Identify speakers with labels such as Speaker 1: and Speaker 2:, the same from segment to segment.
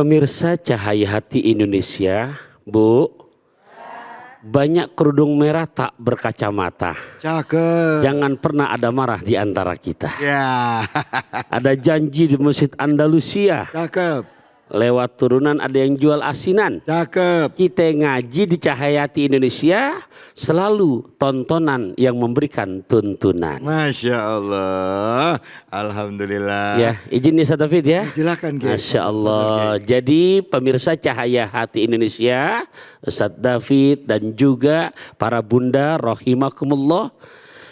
Speaker 1: Pemirsa Cahaya Hati Indonesia, Bu, banyak kerudung merah tak berkacamata.
Speaker 2: Cakep.
Speaker 1: Jangan pernah ada marah di antara kita.
Speaker 2: Ya.
Speaker 1: Ada janji di Masjid Andalusia.
Speaker 2: Cakep.
Speaker 1: Lewat turunan ada yang jual asinan.
Speaker 2: Cakep.
Speaker 1: Kita ngaji di Cahaya Hati Indonesia selalu tontonan yang memberikan tuntunan.
Speaker 2: Masya Allah. Alhamdulillah.
Speaker 1: Ya, izin nih Ustaz David ya.
Speaker 2: Silakan Ki.
Speaker 1: Masya Allah. Jadi pemirsa Cahaya Hati Indonesia, Ustaz David dan juga para bunda rahimakumullah,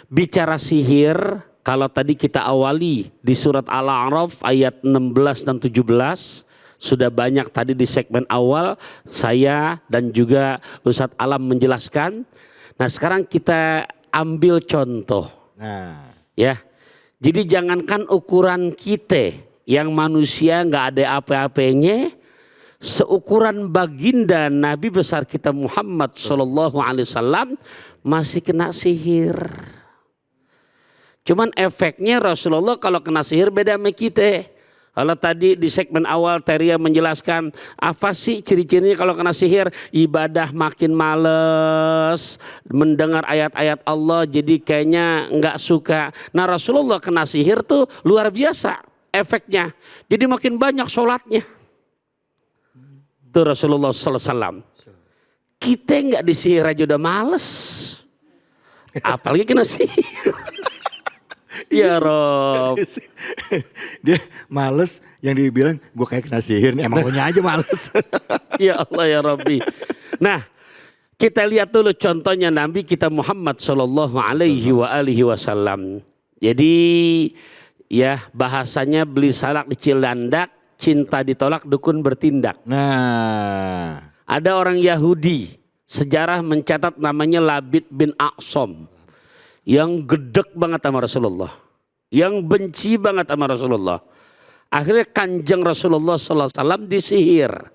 Speaker 1: bicara sihir. Kalau tadi kita awali di surat Al-A'raf ayat 16 dan 17. Sudah banyak tadi di segmen awal saya dan juga Ustadz Alam menjelaskan. Nah sekarang kita ambil contoh.
Speaker 2: Nah.
Speaker 1: Ya. Jadi jangankan ukuran kita yang manusia nggak ada apa-apanya. Seukuran baginda Nabi besar kita Muhammad SAW masih kena sihir. Cuman efeknya Rasulullah kalau kena sihir beda sama kita. Kalau tadi di segmen awal Teria menjelaskan apa sih ciri-cirinya kalau kena sihir, ibadah makin males, mendengar ayat-ayat Allah jadi kayaknya nggak suka. Nah Rasulullah kena sihir tuh luar biasa efeknya, jadi makin banyak sholatnya. Tuh Rasulullah SAW. Kita nggak disihir aja udah males, apalagi kena sihir. Ya Rob.
Speaker 2: Dia males yang dibilang gue kayak kena sihir nih. Emang gue aja males.
Speaker 1: Ya Allah ya Rabbi. Nah kita lihat dulu contohnya Nabi kita Muhammad Sallallahu Alaihi Wasallam. Jadi ya bahasanya beli salak di Cilandak, cinta ditolak dukun bertindak.
Speaker 2: Nah.
Speaker 1: Ada orang Yahudi, sejarah mencatat namanya Labid bin A'som. Yang gedek banget sama Rasulullah. Yang benci banget sama Rasulullah. Akhirnya kanjeng Rasulullah SAW disihir.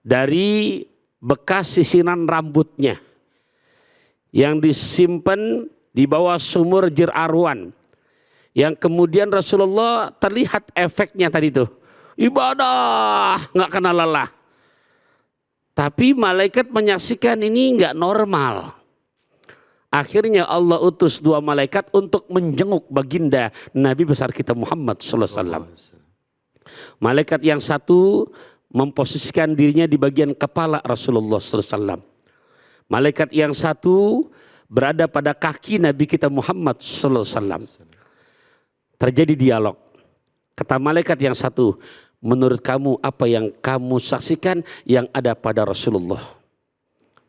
Speaker 1: Dari bekas sisiran rambutnya. Yang disimpan di bawah sumur Jir Arwan. Yang kemudian Rasulullah terlihat efeknya tadi tuh. Ibadah gak kena lelah. Tapi malaikat menyaksikan ini gak normal. Akhirnya Allah utus dua malaikat untuk menjenguk baginda Nabi besar kita Muhammad SAW. Malaikat yang satu memposisikan dirinya di bagian kepala Rasulullah SAW. Malaikat yang satu berada pada kaki Nabi kita Muhammad SAW. Terjadi dialog. Kata malaikat yang satu, menurut kamu apa yang kamu saksikan yang ada pada Rasulullah?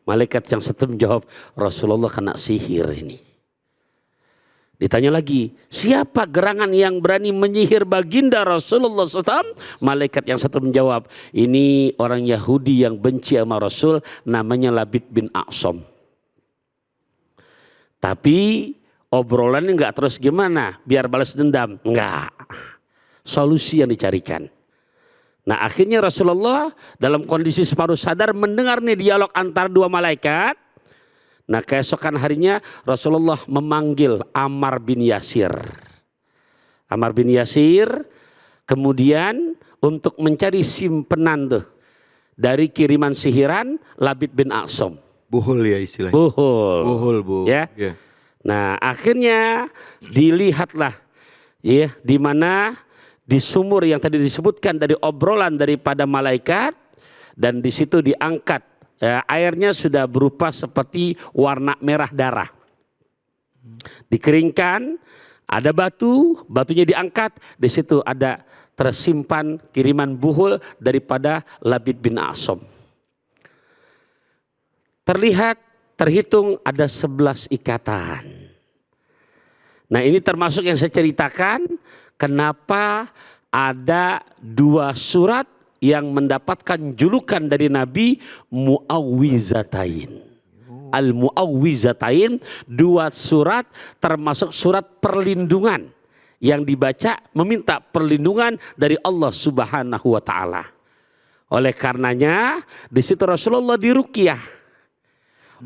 Speaker 1: Malaikat yang satu menjawab, Rasulullah kena sihir ini. Ditanya lagi, siapa gerangan yang berani menyihir baginda Rasulullah SAW? Malaikat yang satu menjawab, ini orang Yahudi yang benci sama Rasul, namanya Labid bin A'som. Tapi obrolannya nggak terus gimana, biar balas dendam. Enggak, solusi yang dicarikan. Nah akhirnya Rasulullah dalam kondisi separuh sadar mendengar nih dialog antara dua malaikat. Nah keesokan harinya Rasulullah memanggil Ammar bin Yasir. Ammar bin Yasir kemudian untuk mencari simpenan tuh dari kiriman sihiran Labid bin A'som.
Speaker 2: Buhul ya istilahnya.
Speaker 1: Buhul.
Speaker 2: Buhul bu.
Speaker 1: Ya.
Speaker 2: Yeah.
Speaker 1: Nah akhirnya dilihatlah ya di mana di sumur yang tadi disebutkan dari obrolan daripada malaikat dan di situ diangkat airnya sudah berupa seperti warna merah darah. Dikeringkan, ada batu, batunya diangkat, di situ ada tersimpan kiriman buhul daripada Labid bin A'som. Terlihat, terhitung ada 11 ikatan. Nah ini termasuk yang saya ceritakan kenapa ada dua surat yang mendapatkan julukan dari Nabi Mu'awwizatain. Al-Mu'awwizatain, dua surat termasuk surat perlindungan yang dibaca meminta perlindungan dari Allah Subhanahu wa taala. Oleh karenanya di situ Rasulullah diruqyah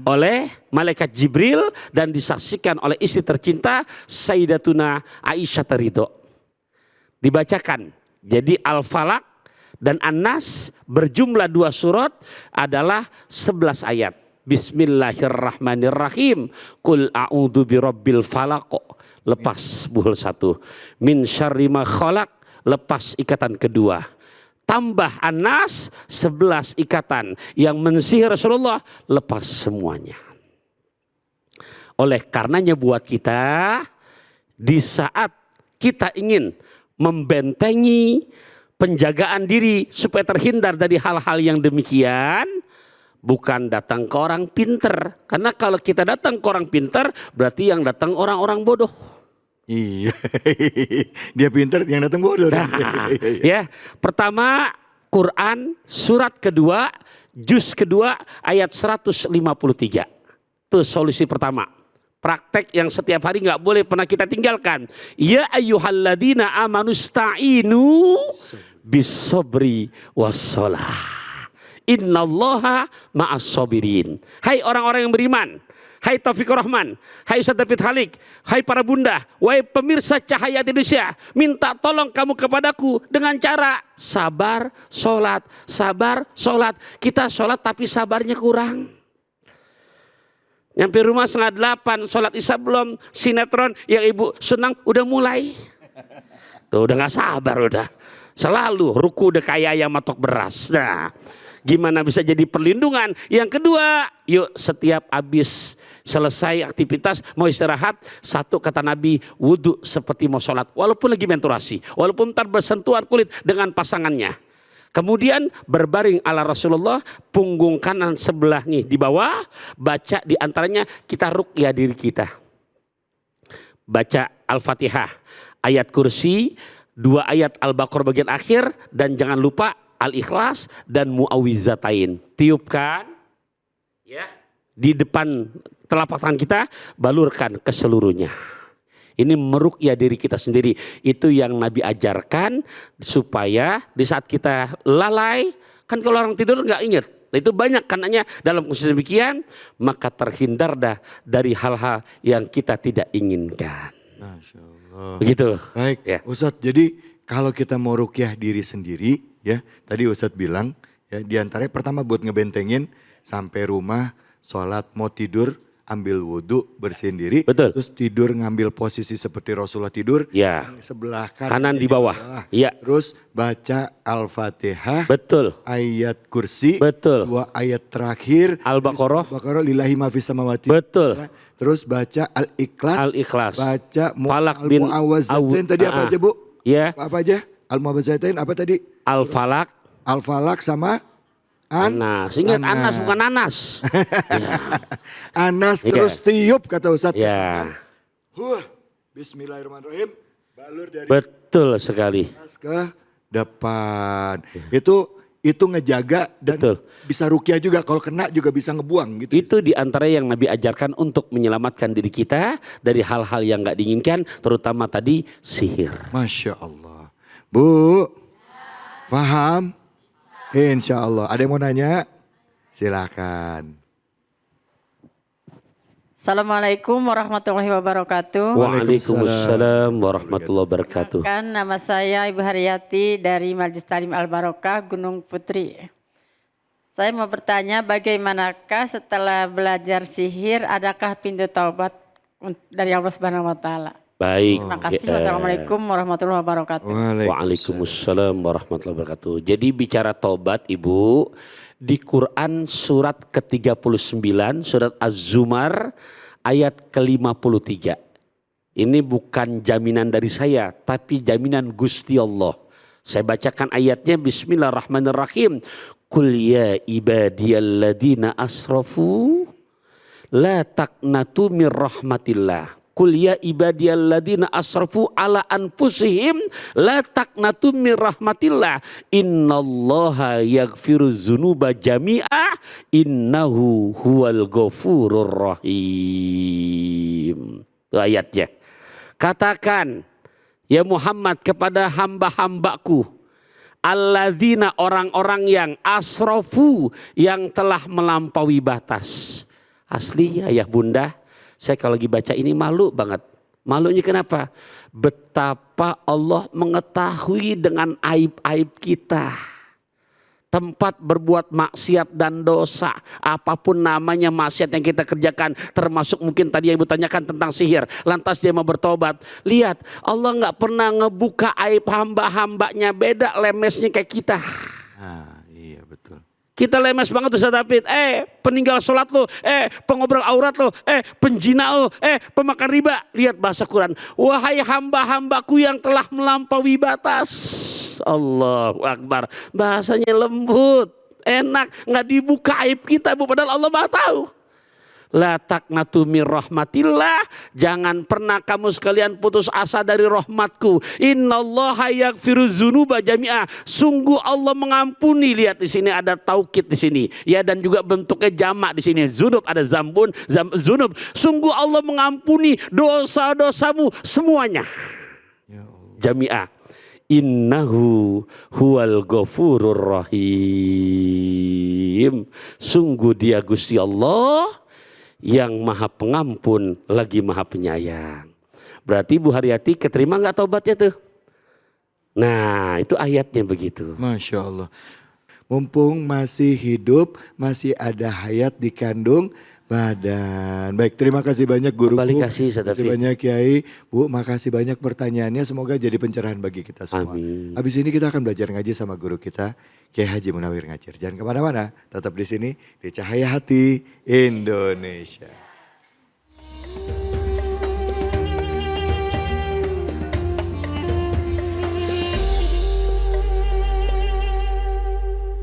Speaker 1: oleh malaikat Jibril dan disaksikan oleh istri tercinta Sayyidatuna Aisyah Ridho. Dibacakan. Jadi Al-Falaq dan An-Nas berjumlah 2 surat adalah 11 ayat. Bismillahirrahmanirrahim. Qul a'udzu birabbil falaq. Lepas buhul 1. Min syarri ma khalaq. Lepas ikatan kedua. Tambah An-Nas 11 ikatan yang mensihir Rasulullah, lepas semuanya. Oleh karenanya buat kita, di saat kita ingin membentengi penjagaan diri supaya terhindar dari hal-hal yang demikian, bukan datang ke orang pinter. Karena kalau kita datang ke orang pinter, berarti yang datang orang-orang bodoh.
Speaker 2: Iya, dia pinter, yang datang bodoh.
Speaker 1: Ya, pertama Quran surat kedua, juz kedua ayat 153. Itu solusi pertama. Praktek yang setiap hari nggak boleh pernah kita tinggalkan. Ya ayyuhalladzina amanu sta'inu bisobri wassalah. Innallaha ma'as sabirin. Hai orang-orang yang beriman. Hai Taufikur Rahman, hai Ustaz David Khalik, hai para bunda, wahai pemirsa Cahaya Indonesia, minta tolong kamu kepadaku dengan cara sabar, sholat, sabar, sholat. Kita sholat tapi sabarnya kurang. Nyampe rumah 7:30, sholat isya belum, sinetron yang ibu senang udah mulai. Tuh udah gak sabar udah. Selalu ruku udah kayak ayam matok beras. Nah, gimana bisa jadi perlindungan? Yang kedua, yuk setiap habis selesai aktivitas mau istirahat, 1 kata Nabi, wudhu seperti mau sholat. Walaupun lagi menstruasi, walaupun ntar bersentuhan kulit dengan pasangannya. Kemudian berbaring ala Rasulullah, punggung kanan sebelah nih di bawah, baca di antaranya kita ruqyah diri kita. Baca Al-Fatihah, ayat kursi, 2 ayat Al-Baqarah bagian akhir, dan jangan lupa Al-Ikhlas dan Mu'awwizatain. Tiupkan ya di depan telapak tangan kita, balurkan ke seluruhnya. Ini meruqyah diri kita sendiri. Itu yang Nabi ajarkan supaya di saat kita lalai, kan kalau orang tidur nggak ingat. Itu banyak karenanya dalam kondisi demikian, maka terhindar dah dari hal-hal yang kita tidak inginkan.
Speaker 2: Masya Allah.
Speaker 1: Begitu.
Speaker 2: Baik,
Speaker 1: Ya.
Speaker 2: Ustadz. Jadi kalau kita mau ruqyah diri sendiri, ya tadi Ustadz bilang, ya diantaranya pertama buat ngebentengin sampai rumah, sholat, mau tidur, ambil wudhu, bersihin diri.
Speaker 1: Betul.
Speaker 2: Terus tidur ngambil posisi seperti Rasulullah tidur.
Speaker 1: Ya.
Speaker 2: Sebelah
Speaker 1: Kanan di bawah. Ya.
Speaker 2: Terus baca Al-Fatihah.
Speaker 1: Betul.
Speaker 2: Ayat kursi.
Speaker 1: Betul.
Speaker 2: 2 ayat terakhir.
Speaker 1: Al-Baqarah.
Speaker 2: Al-Baqarah lillahi ma fis samawati.
Speaker 1: Betul.
Speaker 2: Terus baca Al-Ikhlas.
Speaker 1: Al-Ikhlas.
Speaker 2: Baca
Speaker 1: Falak bin
Speaker 2: Al-Mu'awwizatain. Tadi apa aja Bu?
Speaker 1: Ya.
Speaker 2: Apa aja? Al-Mu'awwizatain apa tadi?
Speaker 1: Al-Falak.
Speaker 2: Al-Falak sama
Speaker 1: Anas. Ingat Anas bukan Anas. Ya.
Speaker 2: Anas
Speaker 1: Iya.
Speaker 2: terus tiup kata Ustadz.
Speaker 1: Ya.
Speaker 2: Bismillahirrahmanirrahim. Balur dari
Speaker 1: Betul sekali.
Speaker 2: atas ke depan. Itu ngejaga dan
Speaker 1: Betul.
Speaker 2: bisa ruqyah juga. Kalau kena juga bisa ngebuang gitu.
Speaker 1: Itu di antara yang Nabi ajarkan untuk menyelamatkan diri kita dari hal-hal yang gak diinginkan, terutama tadi sihir.
Speaker 2: Masya Allah. Bu, paham? Insya Allah. Ada yang mau nanya? Silakan.
Speaker 3: Assalamualaikum warahmatullahi wabarakatuh.
Speaker 1: Waalaikumsalam warahmatullahi wabarakatuh.
Speaker 3: Kan nama saya Ibu Haryati dari Majelis Talim Al-Barokah Gunung Putri. Saya mau bertanya, bagaimanakah setelah belajar sihir, adakah pintu taubat dari Allah Subhanahu wa taala?
Speaker 1: Baik.
Speaker 3: Terima kasih. Wassalamualaikum warahmatullahi wabarakatuh.
Speaker 1: Waalaikumsalam warahmatullahi wabarakatuh. Jadi bicara tobat Ibu, di Quran surat ke-39, surat Az-Zumar ayat ke-53. Ini bukan jaminan dari saya, tapi jaminan Gusti Allah. Saya bacakan ayatnya, Bismillahirrahmanirrahim. Qul ya ibadiyalladzina asrafu la taqnatu mir rahmatillah. Qul ya ibadiyalladzina asrafu ala anfusihim la taqnatu mir rahmatillah. Innallaha yaghfiruz dzunuba jami'a innahu huwal ghafurur rahim. Itu ayatnya. Katakan ya Muhammad kepada hamba-hambaku, alladzina orang-orang yang asrafu, yang telah melampaui batas. Asli ayah bunda, saya kalau lagi baca ini malu banget. Malunya kenapa? Betapa Allah mengetahui dengan aib-aib kita. tempat berbuat maksiat dan dosa. Apapun namanya maksiat yang kita kerjakan, termasuk mungkin tadi yang ibu tanyakan tentang sihir. Lantas dia mau bertobat. Lihat, Allah nggak pernah ngebuka aib hamba-hambanya, beda lemesnya kayak kita.
Speaker 2: Ah, iya betul.
Speaker 1: Kita lemes banget Ustaz David. Peninggal sholat lo, pengobrol aurat lo, penjina lo, pemakan riba. Lihat bahasa Quran. Wahai hamba-hambaku yang telah melampaui batas. Allahu Akbar. Bahasanya lembut, enak, nggak dibuka aib kita, Bu. Padahal Allah Maha tahu. La taqnatu mir rahmatillah. Jangan pernah kamu sekalian putus asa dari rahmatku. Innallaha yaghfiruz dzunuba jami'a. Sungguh Allah mengampuni. Lihat di sini ada taukid di sini. Ya, dan juga bentuknya jamak di sini. Zunub ada zambun, zunub. Sungguh Allah mengampuni dosa-dosamu semuanya. Jami'a. Innahu huwal ghafurur rahim. Sungguh dia Gusti Allah yang maha pengampun lagi maha penyayang. Berarti Bu Haryati keterima nggak taubatnya tuh? Nah itu ayatnya begitu.
Speaker 2: Masya Allah. Mumpung masih hidup, masih ada hayat di kandung badan. Baik, terima kasih banyak guruku.
Speaker 1: Kembali kasih,
Speaker 2: Terima kasih banyak Kiai. Bu, makasih banyak pertanyaannya. Semoga jadi pencerahan bagi kita semua.
Speaker 1: Amin.
Speaker 2: Habis ini kita akan belajar ngaji sama guru kita, Kiai Haji Munawir Ngacir. Jangan kemana-mana, tetap di sini di Cahaya Hati Indonesia.